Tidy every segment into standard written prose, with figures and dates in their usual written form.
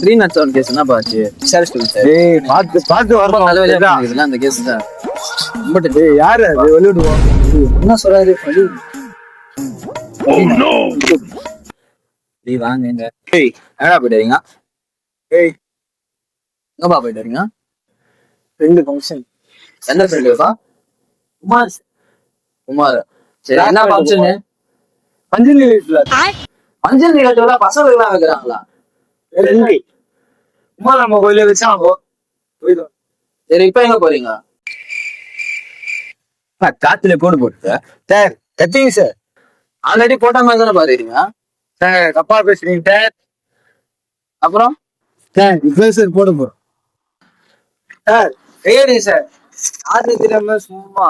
Three not seven case என்ன பாச்சு விசாரிச்சு சார். ஏய் பார்த்து பார்த்து வரணும். தலைவலியா அந்த கேஸ் தான். ஏய் யாரு அது வெளியிடுவோம். என்ன சொல்றாரு நீ வாங்க. ஏய் என்னடா போயிட்டு ஏய் எங்கப்பா போயிட்டு வரீங்க? ரெண்டு ஃபங்க்ஷன். எந்த ஃப்ரெண்டுப்பா? குமார் குமார். சரி என்ன ஃபங்க்ஷனு? பஞ்சலி வீட்டுல பஞ்சல் நிகழ்ச்சியோட பசங்க எல்லாம் வைக்கிறாங்களா? ரெண்டு குமார் நம்ம கோயில வச்சா போயிடும். சரி இப்ப எங்க போறீங்க? காத்துல போட்டு சார் கத்திங்க சார். ஆல்ரெடி போட்ட மாதிரி தானே பாருறீங்க சார். தப்பா பேசுறீங்க சார். அப்புறம் சார் இப்போ சார் போட போறோம் சார். சரி சார். யாரு தெரியாம சும்மா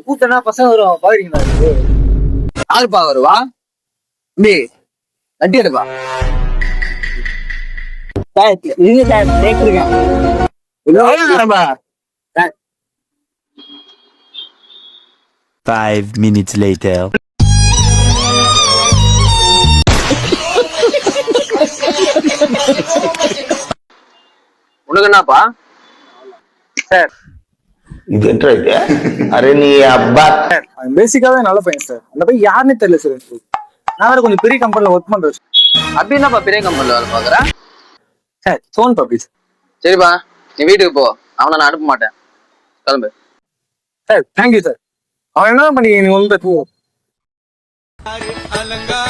கூட்டனா பசங்க வருவாங்க பாக்குறீங்களா? யாருப்பா வருவா? தம்பி கட்டி எடுப்பா. இது சார் கேட்டிருக்கேன். 5 minutes later. உனக்கு என்னப்பா? சார் இது என்ன இது? அரே நீ அப்பா பேசிக்காவே நல்ல பையன் சார். அந்த பையன் யாருன்னு தெரியல சார். நான் வேற கொஞ்சம் பெரிய கம்பெனில ஒர்க் பண்றேன் அப்படி என்னப்பா பெரிய கம்பெனில வேலை பாக்குற? சார். சோன் பப்ளிஸ். சரிப்பா நீ வீட்டுக்கு போ. அவனை நான் அனுப்ப மாட்டேன். கிளம்பு சார். Thank you sir. அவன் என்ன பண்ணி நீங்க வந்து அலங்கா